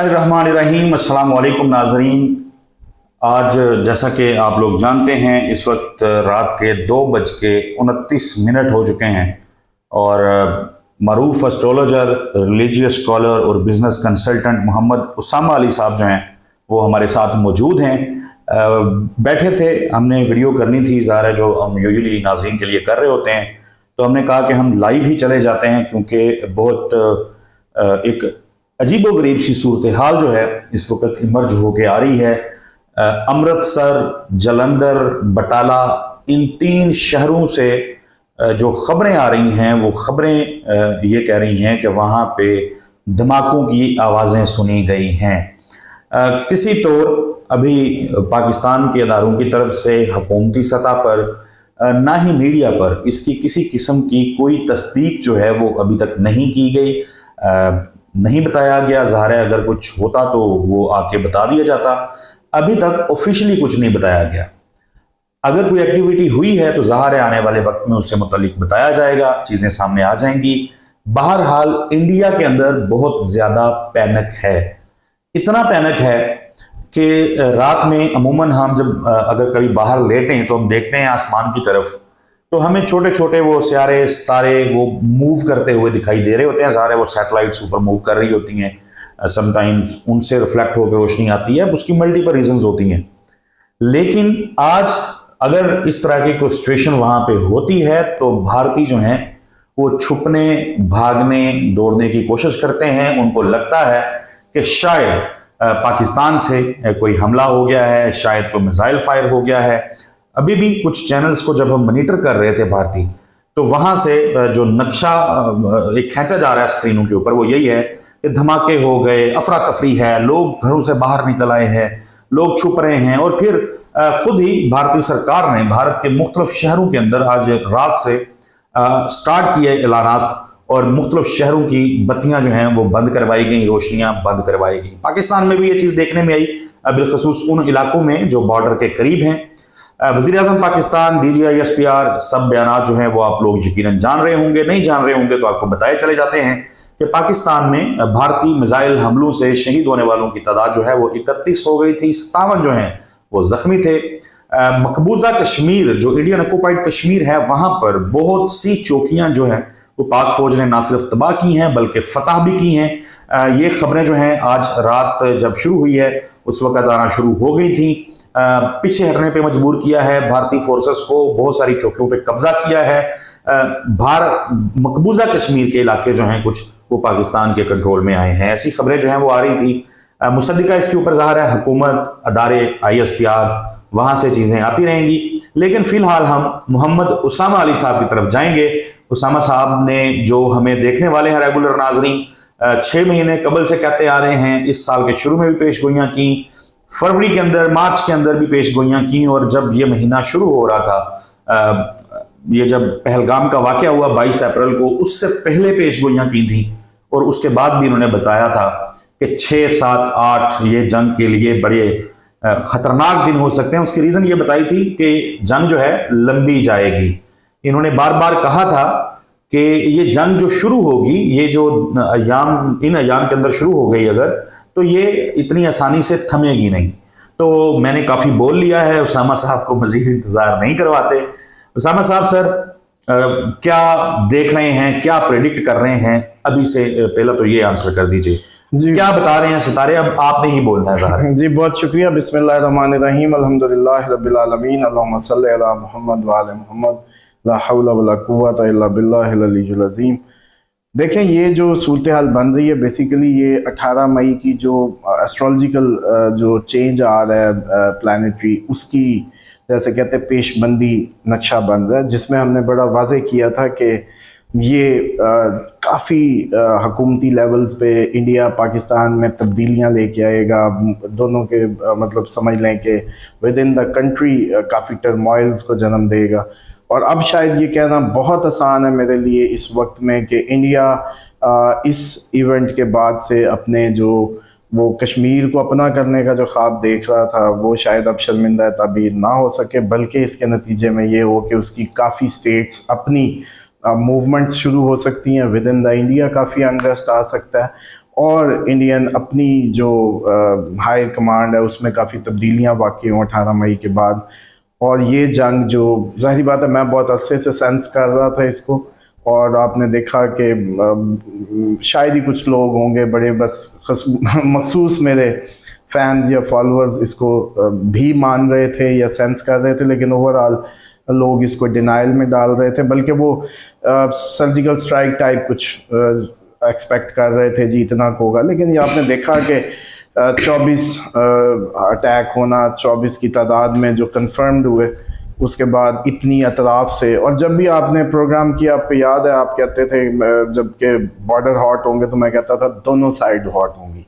रहमानिर्रहीम। अस्सलाम वालेकुम नाजरीन। आज जैसा कि आप लोग जानते हैं इस वक्त रात के 2:29 हो चुके हैं और मरूफ एस्ट्रोलॉजर, रिलीजियस स्कॉलर और बिजनेस कंसल्टेंट मोहम्मद उसामा अली साहब जो हैं वो हमारे साथ मौजूद हैं। बैठे थे, हमने वीडियो करनी थी, ज़ाहिर है जो हम यूजुअली नाजरीन के लिए कर रहे होते हैं, तो हमने कहा कि हम लाइव ही चले जाते हैं क्योंकि बहुत एक अजीबोगरीब सी सूरत हाल जो है इस वक्त इमर्ज होके आ रही है। अमृतसर, जलंधर, बटाला, इन 3 शहरों से जो खबरें आ रही हैं वो खबरें ये कह रही हैं कि वहाँ पे धमाकों की आवाज़ें सुनी गई हैं। किसी तौर अभी पाकिस्तान के इदारों की तरफ से हुकूमती सतह पर ना ही मीडिया पर इसकी किसी किस्म की कोई तस्दीक जो है वो अभी तक नहीं की गई, नहीं बताया गया। ज़ाहिर है अगर कुछ होता तो वो आके बता दिया जाता, अभी तक ऑफिशियली कुछ नहीं बताया गया। अगर कोई एक्टिविटी हुई है तो ज़ाहिर है आने वाले वक्त में उससे मुतालिक बताया जाएगा, चीज़ें सामने आ जाएंगी। बहरहाल इंडिया के अंदर बहुत ज़्यादा पैनिक है, इतना पैनिक है कि रात में अमूमन हम जब अगर कभी बाहर लेटें तो हम देखते हैं आसमान की तरफ, तो हमें छोटे छोटे वो सितारे सितारे वो मूव करते हुए दिखाई दे रहे होते हैं। ज़ाहिर है वो सैटेलाइट्स ऊपर मूव कर रही होती हैं, समटाइम्स उनसे रिफ्लेक्ट होकर रोशनी आती है, उसकी मल्टीपल रीजंस होती हैं। लेकिन आज अगर इस तरह की कोई सिचुएशन वहां पे होती है तो भारतीय जो हैं वो छुपने, भागने, दौड़ने की कोशिश करते हैं। उनको लगता है कि शायद पाकिस्तान से कोई हमला हो गया है, शायद कोई मिसाइल फायर हो गया है। अभी भी कुछ चैनल्स को जब हम मॉनिटर कर रहे थे भारतीय, तो वहां से जो नक्शा एक खींचा जा रहा है स्क्रीनों के ऊपर वो यही है कि धमाके हो गए, अफरा तफरी है, लोग घरों से बाहर निकल आए हैं, लोग छुप रहे हैं। और फिर खुद ही भारतीय सरकार ने भारत के मुख्तलिफ शहरों के अंदर आज रात से स्टार्ट किए ऐलानात और मुख्तलिफ शहरों की बत्तियां जो हैं वो बंद करवाई गई, रोशनियां बंद करवाई गई। पाकिस्तान में भी ये चीज़ देखने में आई, बिलखसूस उन इलाकों में जो बॉर्डर के करीब हैं। वज़ीर-ए-आज़म पाकिस्तान, DGI-SPR सब बयान जो हैं वो आप लोग यकीनन जान रहे होंगे, नहीं जान रहे होंगे तो आपको बताए चले जाते हैं कि पाकिस्तान में भारतीय मिसाइल हमलों से शहीद होने वालों की तादाद जो है वो 31 हो गई थी, 57 जो हैं वो जख्मी थे। मकबूजा कश्मीर जो इंडियन ऑक्युपाइड कश्मीर है वहां पर बहुत सी चौकियां जो है वो पाक फौज ने ना सिर्फ तबाह की हैं बल्कि फतह भी की हैं। ये खबरें जो हैं आज रात जब शुरू हुई है उस वक्त आना शुरू हो गई थी। पीछे हटने पे मजबूर किया है भारतीय फोर्सेस को, बहुत सारी चौकियों पे कब्जा किया है। मकबूजा कश्मीर के इलाके जो हैं कुछ वो पाकिस्तान के कंट्रोल में आए हैं, ऐसी खबरें जो हैं वो आ रही थी। मुसद्दिका इसके ऊपर ज़ाहिर है हुकूमत, अदारे, ISPR वहां से चीज़ें आती रहेंगी। लेकिन फिलहाल हम मोहम्मद उसामा अली साहब की तरफ जाएंगे। उसामा साहब ने जो हमें देखने वाले हैं रेगुलर नाजरीन 6 महीने कबल से कहते आ रहे हैं, इस साल के शुरू में भी पेश गोइयाँ की, फरवरी के अंदर, मार्च के अंदर भी पेश गोइयाँ की, और जब ये महीना शुरू हो रहा था, ये जब पहलगाम का वाक़या हुआ 22 अप्रैल को, उससे पहले पेश गोइयाँ की थी। और उसके बाद भी उन्होंने बताया था कि 6, 7, 8 ये जंग के लिए बड़े खतरनाक दिन हो सकते हैं। उसकी रीज़न ये बताई थी कि जंग जो है लंबी जाएगी। इन्होंने बार बार कहा था कि ये जंग जो शुरू होगी, ये जो इन अयाम के अंदर शुरू हो गई अगर, तो ये इतनी आसानी से थमेगी नहीं। तो मैंने काफ़ी बोल लिया है, उसामा साहब को मज़ीद इंतज़ार नहीं करवाते। उसामा साहब सर क्या देख रहे हैं, क्या प्रेडिक्ट कर रहे हैं? अभी से पहला तो ये आंसर कर दीजिए जी, क्या बता रहे हैं सितारे? अब आपने ही बोलना है ज़ाहिर जी। बहुत शुक्रिया। बिस्मिल्लाहिर्रहमानिर्रहीम, अल्हम्दुलिल्लाह रब्बिल आलमीन, अल्लाहुम्मा सल्लि अला मुहम्मद व आले मुहम्मद, ला हौला वला कुव्वता इल्ला बिल्लाहिल अलिय्युल अज़ीम। देखें, ये जो सूरत हाल बन रही है, बेसिकली ये 18 मई की जो एस्ट्रोलॉजिकल जो चेंज आ रहा है प्लानिटरी, उसकी जैसे कहते हैं पेशबंदी नक्शा बन रहा है, जिसमें हमने बड़ा वाज़े किया था कि ये काफ़ी हुकूमती लेवल्स पे इंडिया पाकिस्तान में तब्दीलियां लेके आएगा। दोनों के मतलब समझ लें कि विद इन द कंट्री काफ़ी टर्मोइल्स को जन्म देगा। और अब शायद ये कहना बहुत आसान है मेरे लिए इस वक्त में कि इंडिया इस इवेंट के बाद से अपने जो वो कश्मीर को अपना करने का जो ख्वाब देख रहा था वो शायद अब शर्मिंदा ताबीर ना हो सके, बल्कि इसके नतीजे में ये हो कि उसकी काफ़ी स्टेट्स अपनी मूवमेंट्स शुरू हो सकती हैं, विद इन द इंडिया काफ़ी अनरेस्ट आ सकता है। और इंडियन अपनी जो हाई कमांड है उसमें काफ़ी तब्दीलियाँ वाक़ई हुई 18 मई के बाद। और ये जंग जो ज़ाहिर बात है मैं बहुत अरसे से सेंस कर रहा था इसको, और आपने देखा कि शायद ही कुछ लोग होंगे बड़े बस मखसूस मेरे फैंस या फॉलोअर्स इसको भी मान रहे थे या सेंस कर रहे थे, लेकिन ओवरऑल लोग इसको डिनाइल में डाल रहे थे, बल्कि वो सर्जिकल स्ट्राइक टाइप कुछ एक्सपेक्ट कर रहे थे जी इतना होगा। लेकिन ये आपने देखा कि 24 अटैक होना, 24 की तादाद में जो कंफर्म्ड हुए, उसके बाद इतनी अतराफ से। और जब भी आपने प्रोग्राम किया आपको याद है आप कहते थे जबकि बॉर्डर हॉट होंगे तो मैं कहता था दोनों साइड हॉट होंगी।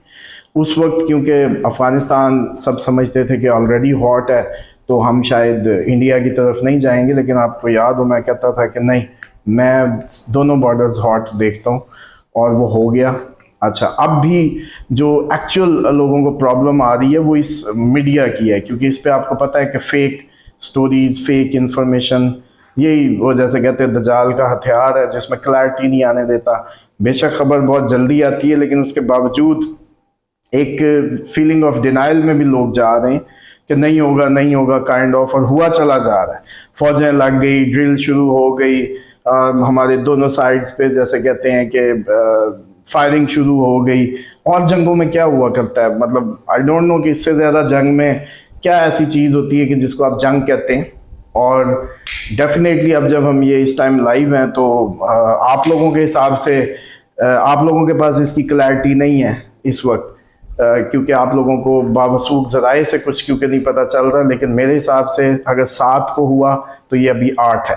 उस वक्त क्योंकि अफ़गानिस्तान सब समझते थे कि ऑलरेडी हॉट है तो हम शायद इंडिया की तरफ नहीं जाएंगे, लेकिन आपको याद हो मैं कहता था कि नहीं, मैं दोनों बॉर्डर्स हॉट देखता हूँ, और वो हो गया। अच्छा, अब भी जो एक्चुअल लोगों को प्रॉब्लम आ रही है वो इस मीडिया की है, क्योंकि इस पे आपको पता है कि फेक स्टोरीज, फेक इंफॉर्मेशन, यही वो जैसे कहते हैं दजाल का हथियार है जिसमें क्लैरिटी नहीं आने देता। बेशक खबर बहुत जल्दी आती है, लेकिन उसके बावजूद एक फीलिंग ऑफ डिनाइल में भी लोग जा रहे हैं कि नहीं होगा नहीं होगा काइंड ऑफ, और हुआ चला जा रहा है। फौजें लग गई, ड्रिल शुरू हो गई, हमारे दोनों साइड्स पे जैसे कहते हैं कि फायरिंग शुरू हो गई। और जंगों में क्या हुआ करता है, मतलब आई डोंट नो कि इससे ज़्यादा जंग में क्या ऐसी चीज़ होती है कि जिसको आप जंग कहते हैं। और डेफिनेटली अब जब हम ये इस टाइम लाइव हैं तो आप लोगों के हिसाब से आप लोगों के पास इसकी क्लैरिटी नहीं है इस वक्त, क्योंकि आप लोगों को बावसूख ज़राए से कुछ क्योंकि नहीं पता चल रहा। लेकिन मेरे हिसाब से अगर 7 को हुआ तो ये अभी 8 है,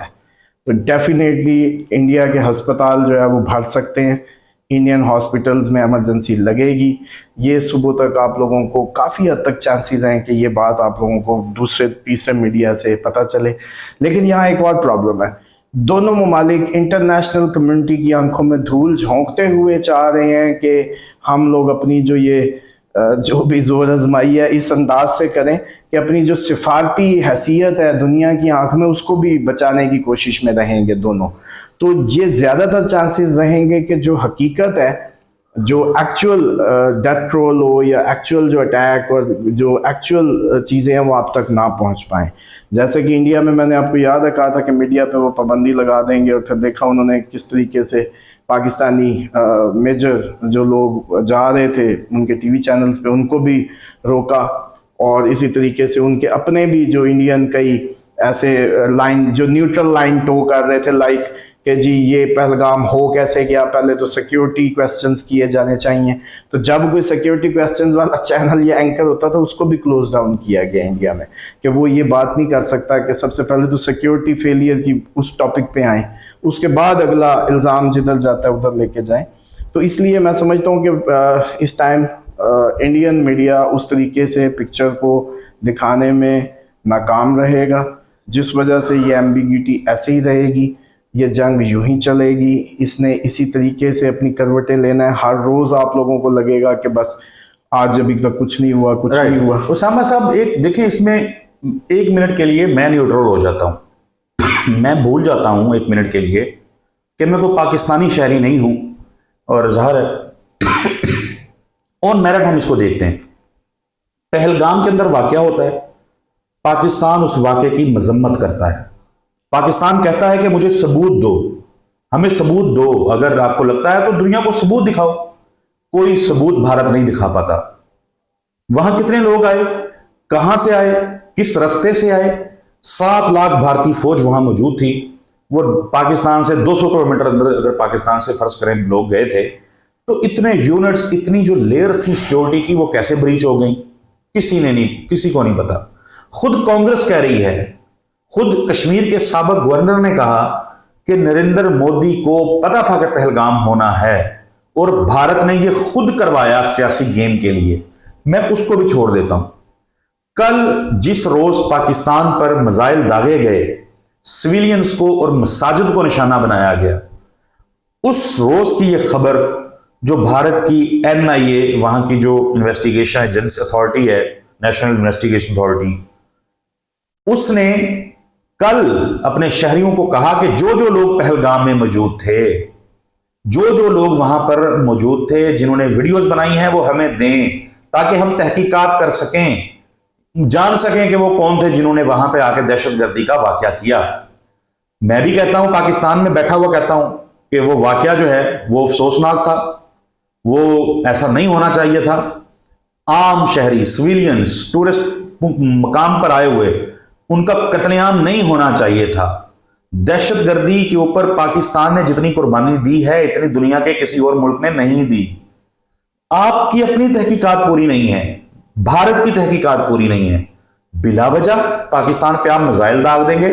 तो डेफिनेटली इंडिया के हस्पताल जो है वो भर सकते हैं, इंडियन हॉस्पिटल्स में इमरजेंसी लगेगी। ये सुबह तक आप लोगों को काफ़ी हद तक चांसेस हैं कि ये बात आप लोगों को दूसरे तीसरे मीडिया से पता चले। लेकिन यहाँ एक और प्रॉब्लम है, दोनों ममालिक इंटरनेशनल कम्युनिटी की आंखों में धूल झोंकते हुए चाह रहे हैं कि हम लोग अपनी जो ये जो भी जोर आजमाई है इस अंदाज से करें कि अपनी जो सिफारती हैसियत है दुनिया की आंख में उसको भी बचाने की कोशिश में रहेंगे दोनों। तो ये ज़्यादातर चांसेस रहेंगे कि जो हकीकत है, जो एक्चुअल डेथ ट्रोल हो या एक्चुअल जो अटैक और जो एक्चुअल चीज़ें हैं वो आप तक ना पहुंच पाएँ। जैसे कि इंडिया में मैंने आपको याद है कहा था कि मीडिया पे वो पाबंदी लगा देंगे, और फिर देखा उन्होंने किस तरीके से पाकिस्तानी मेजर जो लोग जा रहे थे उनके टीवी चैनल्स पे उनको भी रोका, और इसी तरीके से उनके अपने भी जो इंडियन कई ऐसे लाइन जो न्यूट्रल लाइन टो कर रहे थे, लाइक कि जी ये पहलगाम हो कैसे गया, पहले तो सिक्योरिटी क्वेश्चंस किए जाने चाहिए। तो जब कोई सिक्योरिटी क्वेश्चंस वाला चैनल या एंकर होता था उसको भी क्लोज डाउन किया गया इंडिया में, कि वो ये बात नहीं कर सकता कि सबसे पहले तो सिक्योरिटी फेलियर की उस टॉपिक पे आए, उसके बाद अगला इल्ज़ाम जिधर जाता है उधर लेके जाएं। तो इसलिए मैं समझता हूँ कि इस टाइम इंडियन मीडिया उस तरीके से पिक्चर को दिखाने में नाकाम रहेगा, जिस वजह से ये एम्बिग्यूटी ऐसे ही रहेगी, ये जंग यूं ही चलेगी, इसने इसी तरीके से अपनी करवटें लेना है। हर रोज़ आप लोगों को लगेगा कि बस आज अभी तक कुछ नहीं हुआ, कुछ नहीं हुआ। उसामा साहब एक देखिए, इसमें 1 मिनट के लिए मैं न्यूट्रल हो जाता हूँ मैं भूल जाता हूँ 1 मिनट के लिए कि मैं कोई पाकिस्तानी शहरी नहीं हूँ, और ज़ाहिर है ऑन मेरिट हम इसको देखते हैं। पहलगाम के अंदर वाकया होता है, पाकिस्तान उस वाकये की मजम्मत करता है, पाकिस्तान कहता है कि मुझे सबूत दो, हमें सबूत दो, अगर आपको लगता है तो दुनिया को सबूत दिखाओ। कोई सबूत भारत नहीं दिखा पाता। वहां कितने लोग आए, कहां से आए, किस रास्ते से आए? 7 लाख भारतीय फौज वहां मौजूद थी। वो पाकिस्तान से 200 किलोमीटर अंदर अगर पाकिस्तान से फर्ज करें लोग गए थे, तो इतने यूनिट्स, इतनी जो लेयर्स थी सिक्योरिटी की, वो कैसे ब्रीच हो गई? किसी को नहीं पता। खुद कांग्रेस कह रही है, खुद कश्मीर के साबिक गवर्नर ने कहा कि नरेंद्र मोदी को पता था कि पहलगाम होना है, और भारत ने यह खुद करवाया सियासी गेम के लिए। मैं उसको भी छोड़ देता हूं। कल जिस रोज पाकिस्तान पर मिसाइल दागे गए, सिविलियंस को और मसाजिद को निशाना बनाया गया, उस रोज की यह खबर जो भारत की NIA, वहां की जो इन्वेस्टिगेशन एजेंसी अथॉरिटी है, नेशनल इन्वेस्टिगेशन अथॉरिटी, उसने कल अपने शहरियों को कहा कि जो जो लोग पहलगाम में मौजूद थे जो जो लोग वहां पर मौजूद थे, जिन्होंने वीडियोस बनाई हैं, वो हमें दें ताकि हम तहकीकात कर सकें, जान सकें कि वो कौन थे जिन्होंने वहां पे आके दहशतगर्दी का वाकया किया। मैं भी कहता हूं, पाकिस्तान में बैठा हुआ कहता हूं कि वो वाकया जो है वो अफसोसनाक था, वो ऐसा नहीं होना चाहिए था। आम शहरी, सिविलियंस, टूरिस्ट मकाम पर आए हुए, उनका कत्लेआम नहीं होना चाहिए था। दहशतगर्दी के ऊपर पाकिस्तान ने जितनी कुर्बानी दी है, इतनी दुनिया के किसी और मुल्क ने नहीं दी। आपकी अपनी तहकीकात पूरी नहीं है, भारत की तहकीकात पूरी नहीं है, बिला वजह पाकिस्तान पे आप मिसाइल दाग देंगे।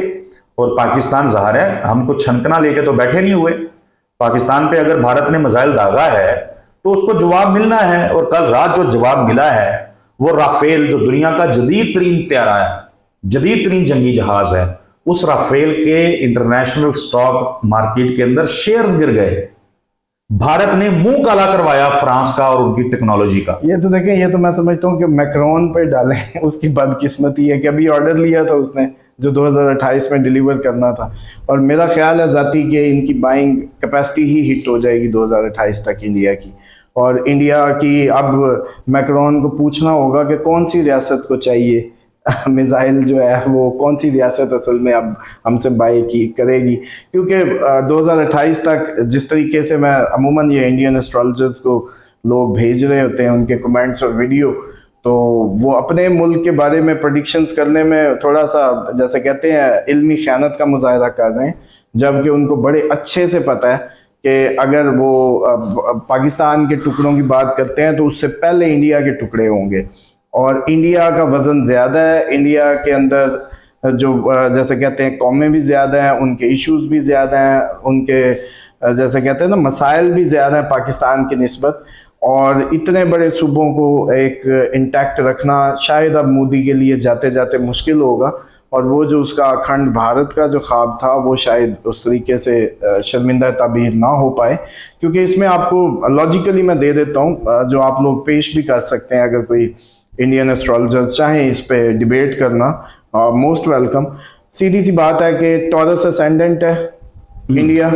और पाकिस्तान ज़ाहिर है, हम कुछ छनकना लेके तो बैठे नहीं हुए। पाकिस्तान पे अगर भारत ने मिसाइल दागा है तो उसको जवाब मिलना है। और कल रात जो जवाब मिला है वो राफेल, जो दुनिया का जदीद तरीन त्यारा है, जदीद तरीन जंगी जहाज है, उस राफेल के इंटरनेशनल स्टॉक मार्केट के अंदर शेयर्स गिर गए। भारत ने मुंह काला करवाया फ्रांस का और उनकी टेक्नोलॉजी का। ये तो देखें, ये तो मैं समझता हूँ कि मैक्रोन पे डालें, उसकी बदकिस्मती है कि अभी ऑर्डर लिया था उसने जो 2028 में डिलीवर करना था, और मेरा ख्याल है ज़ाती कि इनकी बाइंग कैपेसिटी ही हिट हो जाएगी 2028 तक इंडिया की। और इंडिया की अब मैक्रोन को पूछना होगा कि कौन सी रियासत को चाहिए मिसाइल जो है, वो कौन सी रियासत असल में अब हमसे बाई की करेगी। क्योंकि 2028 तक जिस तरीके से मैं अमूमन ये इंडियन एस्ट्रोलॉजर्स को लोग भेज रहे होते हैं, उनके कमेंट्स और वीडियो, तो वो अपने मुल्क के बारे में प्रेडिक्शंस करने में थोड़ा सा, जैसे कहते हैं, इल्मी ख़यानत का मुजाहिरा कर रहे हैं, जबकि उनको बड़े अच्छे से पता है कि अगर वो पाकिस्तान के टुकड़ों की बात करते हैं तो उससे पहले इंडिया के टुकड़े होंगे। और इंडिया का वज़न ज़्यादा है, इंडिया के अंदर जो जैसे कहते हैं कौमें भी ज़्यादा हैं, उनके इश्यूज भी ज़्यादा हैं, उनके जैसे कहते हैं ना मसाइल भी ज़्यादा हैं पाकिस्तान की निस्बत। और इतने बड़े सूबों को एक इंटैक्ट रखना शायद अब मोदी के लिए जाते जाते मुश्किल होगा। और वो जो उसका अखंड भारत का जो ख्वाब था वो शायद उस तरीके से शर्मिंदा ताबीर ना हो पाए। क्योंकि इसमें आपको लॉजिकली मैं दे देता हूँ, जो आप लोग पेश भी कर सकते हैं, अगर कोई इंडियन एस्ट्रोलॉजर्स चाहें इस पे डिबेट करना, मोस्ट वेलकम। सीधी सी बात है कि टॉरस असेंडेंट है इंडिया,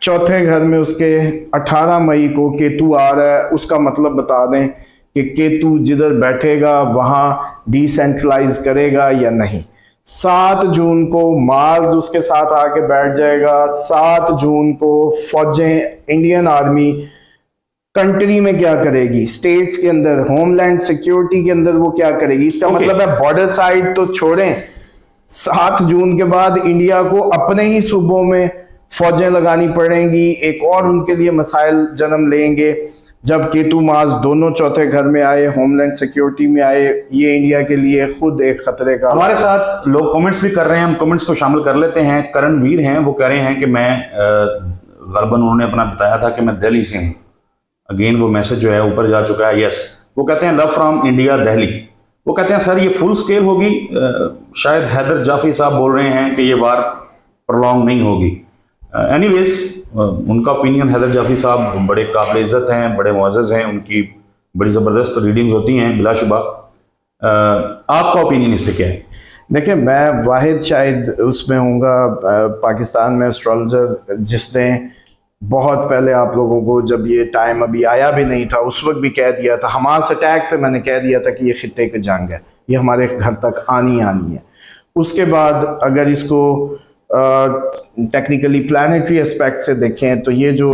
चौथे घर में उसके 18 मई को केतु आ रहा है। उसका मतलब बता दें कि केतु जिधर बैठेगा वहां डिसेंट्रलाइज करेगा या नहीं। 7 जून को मार्स उसके साथ आके बैठ जाएगा। 7 जून को फौजें, इंडियन आर्मी कंट्री में क्या करेगी, स्टेट्स के अंदर, होमलैंड सिक्योरिटी के अंदर वो क्या करेगी। इसका मतलब है बॉर्डर साइड तो छोड़ें, 7 जून के बाद इंडिया को अपने ही सूबों में फौजें लगानी पड़ेंगी, एक और उनके लिए मसाइल जन्म लेंगे। जब केतु मार्स दोनों चौथे घर में आए, होमलैंड सिक्योरिटी में आए, ये इंडिया के लिए खुद एक खतरे का। हमारे साथ लोग कमेंट्स भी कर रहे हैं, हम कमेंट्स को शामिल कर लेते हैं। करणवीर हैं, वो कह रहे हैं कि मैं गलबन उन्होंने अपना बताया था कि मैं दिल्ली से हूँ। अगेन वो मैसेज जो है ऊपर जा चुका है। यस, वो कहते हैं लव फ्रॉम इंडिया दिल्ली। वो कहते हैं सर ये फुल स्केल होगी, शायद हैदर जाफी साहब बोल रहे हैं कि ये वार प्रोलॉन्ग नहीं होगी। एनीवेज, उनका ओपिनियन, हैदर जाफी साहब बड़े काबिल इज़्ज़त हैं, बड़े मुअज़्ज़ज़ हैं, उनकी बड़ी ज़बरदस्त रीडिंग्स होती हैं बिलाशुबा। आपका ओपिनियन इस पर क्या है? देखिए, मैं वाहिद शायद उसमें होऊंगा पाकिस्तान में एस्ट्रोलॉजर जिसने बहुत पहले आप लोगों को, जब ये टाइम अभी आया भी नहीं था, उस वक्त भी कह दिया था, हमास अटैक पे मैंने कह दिया था कि ये खित्ते की जंग है, ये हमारे घर तक आनी है। उसके बाद अगर इसको टेक्निकली प्लानिटरी एस्पेक्ट से देखें तो ये जो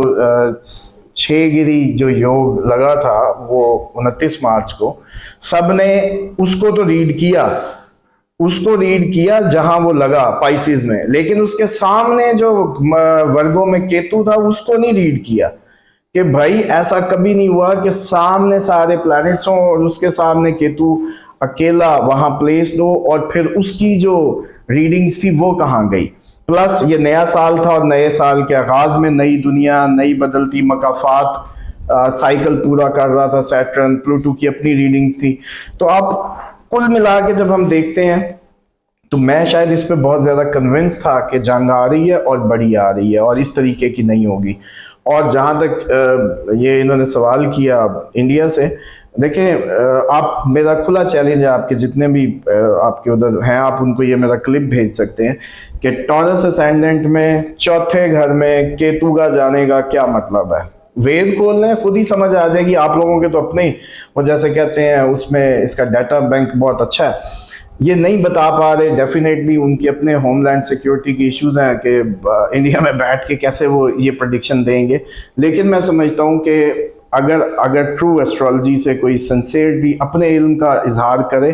6 गिरी जो योग लगा था वो 29 मार्च को, सब ने उसको तो रीड किया जहां वो लगा पाइसिस में, लेकिन उसके सामने जो वर्गों में केतु था उसको नहीं रीड किया कि भाई ऐसा कभी नहीं हुआ कि सामने सारे प्लैनेट्स हों और उसके सामने केतु अकेला वहां प्लेस्ड हो और फिर उसकी जो रीडिंग्स थी वो कहाँ गई। प्लस ये नया साल था और नए साल के आगाज में नई दुनिया, नई बदलती मकाफात साइकिल पूरा कर रहा था सैटर्न, प्लूटो की अपनी रीडिंग्स थी। तो आप कुल मिला के जब हम देखते हैं तो मैं शायद इस पे बहुत ज़्यादा कन्विंस था कि जंग आ रही है और बड़ी आ रही है और इस तरीके की नहीं होगी। और जहाँ तक ये इन्होंने सवाल किया इंडिया से, देखिए आप, मेरा खुला चैलेंज है, आपके जितने भी आपके उधर हैं, आप उनको ये मेरा क्लिप भेज सकते हैं कि टॉरस असेंडेंट में चौथे घर में केतु का जाने का क्या मतलब है। वेद खोल लें, खुद ही समझ आ जाएगी। आप लोगों के तो अपने ही, वो जैसे कहते हैं उसमें इसका डाटा बैंक बहुत अच्छा है, ये नहीं बता पा रहे। डेफिनेटली उनके अपने होमलैंड सिक्योरिटी के इश्यूज हैं कि इंडिया में बैठ के कैसे वो ये प्रेडिक्शन देंगे। लेकिन मैं समझता हूँ कि अगर ट्रू एस्ट्रोलॉजी से कोई सिंसियरली अपने इल्म का इजहार करे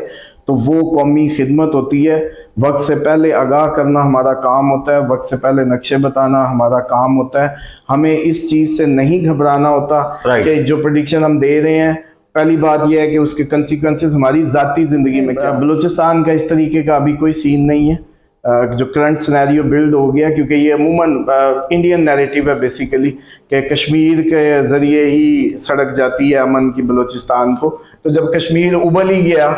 तो वो कौमी खिदमत होती है। वक्त से पहले आगाह करना हमारा काम होता है, वक्त से पहले नक्शे बताना हमारा काम होता है। हमें इस चीज़ से नहीं घबराना होता कि जो प्रेडिक्शन हम दे रहे हैं, पहली बात यह है कि उसके कंसिक्वेंसेस हमारी ज़ाती ज़िंदगी में क्या। बलूचिस्तान का इस तरीके का अभी कोई सीन नहीं है जो करंट सिनेरियो बिल्ड हो गया, क्योंकि ये अमूमन इंडियन नैरेटिव है बेसिकली कि कश्मीर के ज़रिए ही सड़क जाती है अमन की बलूचिस्तान को। तो जब कश्मीर उबल ही गया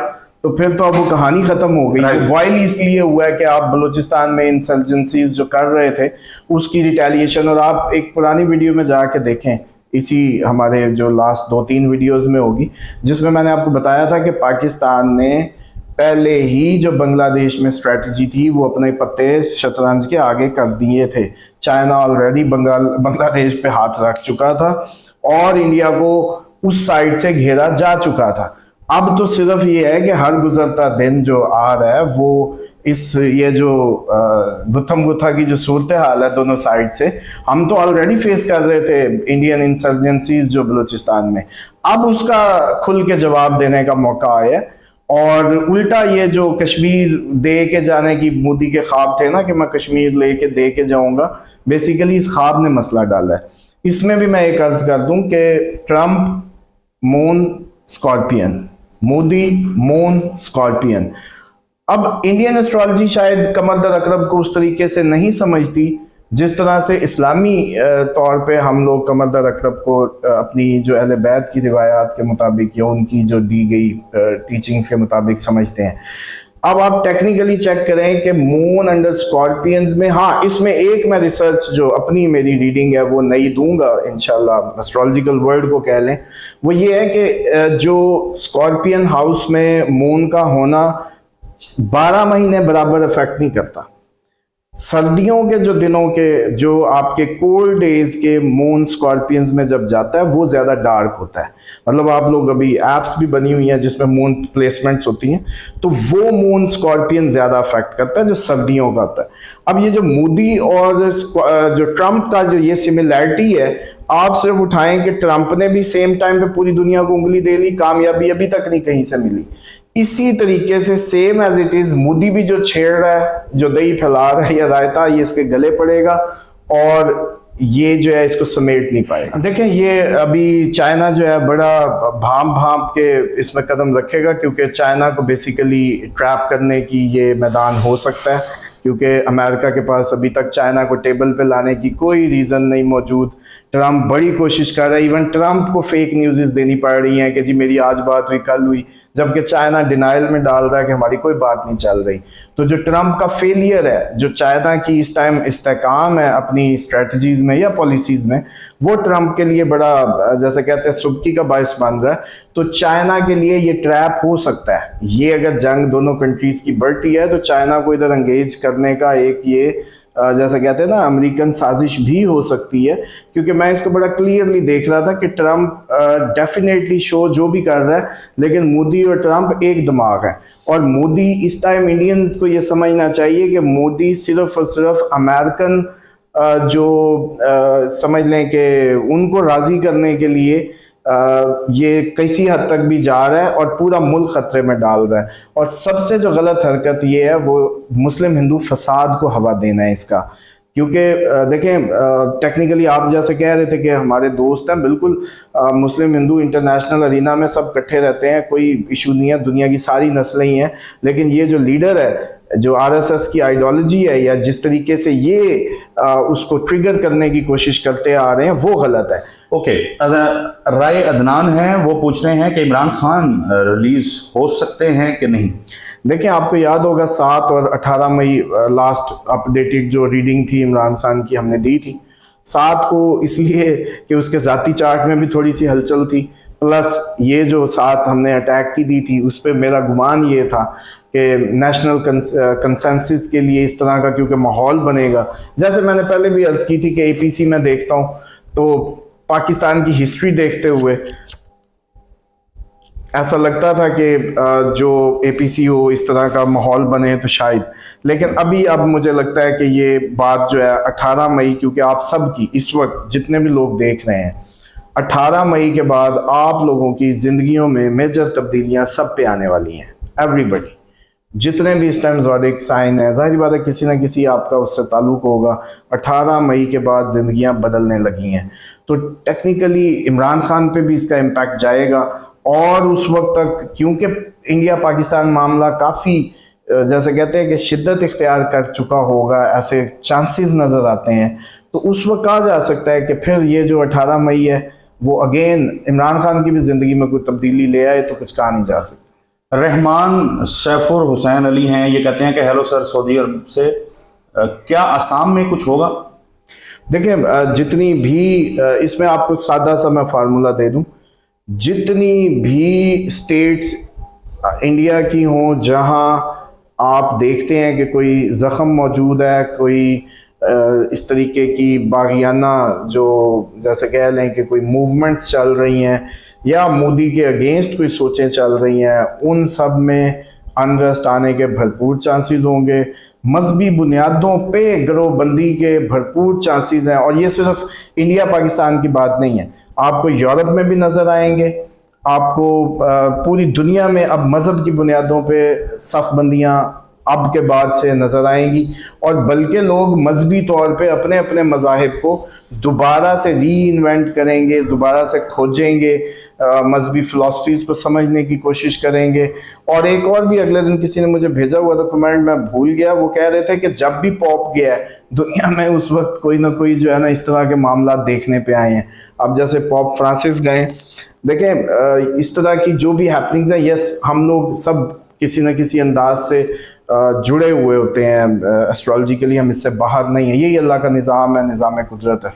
तो फिर तो अब वो कहानी ख़त्म हो गई। तो बॉयल इसलिए हुआ है कि आप बलूचिस्तान में इंसर्जेंसीज जो कर रहे थे उसकी रिटेलिएशन, और आप एक पुरानी वीडियो में जाके देखें, इसी हमारे जो लास्ट 2-3 वीडियोस में होगी, जिसमें मैंने आपको बताया था कि पाकिस्तान ने पहले ही जो बांग्लादेश में स्ट्रेटजी थी वो अपने पत्ते शतरंज के आगे कर दिए थे। चाइना ऑलरेडी बांग्लादेश पे हाथ रख चुका था और इंडिया को उस साइड से घेरा जा चुका था। अब तो सिर्फ ये है कि हर गुजरता दिन जो आ रहा है वो ये जो गुत्थम गुत्था की जो सूरत हाल है दोनों साइड से, हम तो ऑलरेडी फेस कर रहे थे इंडियन इंसर्जेंसीज जो बलूचिस्तान में, अब उसका खुल के जवाब देने का मौका आया। और उल्टा ये जो कश्मीर दे के जाने की मोदी के ख्वाब थे ना कि मैं कश्मीर लेके दे के जाऊंगा, बेसिकली इस ख्वाब ने मसला डाला है। इसमें भी मैं एक अर्ज कर दूं कि Trump moon scorpion, Modi moon scorpion. अब इंडियन एस्ट्रोलॉजी शायद कमर दर अकरब को उस तरीके से नहीं समझती जिस तरह से इस्लामी तौर पे हम लोग कमर दर अकरब को अपनी जो अहले बैत की रिवायात के मुताबिक या उनकी जो दी गई टीचिंग्स के मुताबिक समझते हैं। अब आप टेक्निकली चेक करें कि मून अंडर स्कॉर्पियंस में, हाँ इसमें एक मैं रिसर्च जो अपनी मेरी रीडिंग है वो नहीं दूंगा इंशाल्लाह, एस्ट्रोलॉजिकल वर्ल्ड को कह लें, वो ये है कि जो स्कॉर्पियन हाउस में मून का होना 12 महीने बराबर इफेक्ट नहीं करता। सर्दियों के जो दिनों के जो आपके कोल्ड डेज के मून स्कॉर्पियंस में जब जाता है वो ज़्यादा डार्क होता है। मतलब आप लोग, अभी एप्स भी बनी हुई हैं जिसमें मून प्लेसमेंट्स होती हैं, तो वो मून स्कॉर्पियन ज़्यादा अफेक्ट करता है जो सर्दियों का होता है। अब ये जो मोदी और जो ट्रंप का जो ये सिमिलैरिटी है, आप सिर्फ उठाएं कि ट्रंप ने भी सेम टाइम पे पूरी दुनिया को उंगली दे ली, कामयाबी अभी तक नहीं कहीं से मिली। इसी तरीके से same as it is Modi भी जो छेड़ रहा है, जो दही फैला रहा है या रायता, ये इसके गले पड़ेगा और ये जो है इसको समेट नहीं पाएगा। देखें ये अभी चाइना जो है बड़ा भांप के इसमें कदम रखेगा, क्योंकि चाइना को बेसिकली ट्रैप करने की ये मैदान हो सकता है, क्योंकि अमेरिका के पास अभी तक चाइना को टेबल पे लाने की कोई रीज़न नहीं मौजूद। ट्रंप बड़ी कोशिश कर रहा है, इवन ट्रंप को फेक न्यूज़ देनी पड़ रही हैं कि जी मेरी आज बात हुई कल हुई, जबकि चाइना डिनाइल में डाल रहा है कि हमारी कोई बात नहीं चल रही। तो जो ट्रंप का फेलियर है, जो चाइना की इस टाइम इस्तेकाम है अपनी स्ट्रेटजीज में या पॉलिसीज में, वो ट्रंप के लिए बड़ा जैसे कहते हैं सुबकी का बायस बन रहा है। तो चाइना के लिए ये ट्रैप हो सकता है। ये अगर जंग दोनों कंट्रीज की बढ़ती है तो चाइना को इधर एंगेज करने का एक ये जैसे कहते हैं ना अमेरिकन साजिश भी हो सकती है, क्योंकि मैं इसको बड़ा क्लियरली देख रहा था कि ट्रंप डेफिनेटली शो जो भी कर रहा है, लेकिन मोदी और ट्रंप एक दिमाग है। और मोदी इस टाइम इंडियंस को ये समझना चाहिए कि मोदी सिर्फ और सिर्फ अमेरिकन जो समझ लें कि उनको राज़ी करने के लिए ये किसी हद तक भी जा रहा है और पूरा मुल्क खतरे में डाल रहा है। और सबसे जो गलत हरकत ये है वो मुस्लिम हिंदू फसाद को हवा देना है इसका। क्योंकि देखें टेक्निकली आप जैसे कह रहे थे कि हमारे दोस्त हैं, बिल्कुल मुस्लिम हिंदू इंटरनेशनल अरीना में सब इकट्ठे रहते हैं, कोई इशू नहीं है, दुनिया की सारी नस्लें ही हैं। लेकिन ये जो लीडर है, जो आरएसएस की आइडियोलॉजी है या जिस तरीके से ये उसको ट्रिगर करने की कोशिश करते आ रहे हैं, वो गलत है। ओके, राय अदनान है, वो पूछ रहे हैं कि इमरान खान रिलीज हो सकते हैं कि नहीं। देखिए आपको याद होगा 7 और 18 मई लास्ट अपडेटेड जो रीडिंग थी इमरान खान की हमने दी थी। 7 को इसलिए कि उसके ज़ाती चार्ट में भी थोड़ी सी हलचल थी, प्लस ये जो साथ हमने अटैक की दी थी उस पर मेरा गुमान ये था कि नेशनल कंसेंसस के लिए इस तरह का क्योंकि माहौल बनेगा। जैसे मैंने पहले भी अर्ज़ की थी कि APC में देखता हूँ तो पाकिस्तान की हिस्ट्री देखते हुए ऐसा लगता था कि जो APC हो इस तरह का माहौल बने तो शायद, लेकिन अब मुझे लगता है कि ये बात जो है 18 मई, क्योंकि आप सब की इस वक्त जितने भी लोग देख रहे हैं 18 मई के बाद आप लोगों की ज़िंदगियों में मेजर तब्दीलियां सब पे आने वाली हैं। एवरीबडी, जितने भी इस टाइम ज़ोडिक साइन है, जाहिर बात है किसी ना किसी आपका उससे ताल्लुक़ होगा। 18 मई के बाद ज़िंदगियां बदलने लगी हैं, तो टेक्निकली इमरान खान पे भी इसका इम्पैक्ट जाएगा। और उस वक्त तक क्योंकि इंडिया पाकिस्तान मामला काफ़ी जैसे कहते हैं कि शिद्दत इख्तियार कर चुका होगा, ऐसे चांसेस नज़र आते हैं, तो उस वक्त कहा जा सकता है कि फिर ये जो 18 मई है वो अगेन इमरान खान की भी ज़िंदगी में कोई तब्दीली ले आए, तो कुछ कहा नहीं जा सकता। रहमान सैफुर हुसैन अली हैं, ये कहते हैं कि हेलो सर, सऊदी अरब से क्या असम में कुछ होगा? देखिए, जितनी भी इसमें आपको सादा सा मैं फार्मूला दे दूं, जितनी भी स्टेट्स इंडिया की हों जहां आप देखते हैं कि कोई ज़ख़म मौजूद है, कोई इस तरीके की बागियाना जो जैसे कह लें कि कोई मूवमेंट्स चल रही हैं या मोदी के अगेंस्ट कोई सोचें चल रही हैं, उन सब में अनरेस्ट आने के भरपूर चांसेस होंगे। मजहबी बुनियादों पे गिरोहबंदी के भरपूर चांसेस हैं, और ये सिर्फ इंडिया पाकिस्तान की बात नहीं है, आपको यूरोप में भी नज़र आएंगे, आपको पूरी दुनिया में अब मज़हब की बुनियादों पे सफ़बंदियाँ अब के बाद से नज़र आएंगी। और बल्कि लोग मजहबी तौर पे अपने अपने मज़ाहिब को दोबारा से री इन्वेंट करेंगे, दोबारा से खोजेंगे, मजहबी फ़िलासफ़ीज़ को समझने की कोशिश करेंगे। और एक और भी अगले दिन किसी ने मुझे भेजा हुआ था कमेंट, मैं भूल गया, वो कह रहे थे कि जब भी पॉप गया है दुनिया में उस वक्त कोई ना कोई जो है ना इस तरह के मामला देखने पे आए हैं। अब जैसे पॉप फ्रांसिस गए, देखें इस तरह की जो भी हैपनिंग्स है, यस हम लोग सब किसी न किसी अंदाज से जुड़े हुए होते हैं एस्ट्रोलॉजिकली, हम इससे बाहर नहीं है, यही अल्लाह का निज़ाम है, निज़ाम कुदरत है।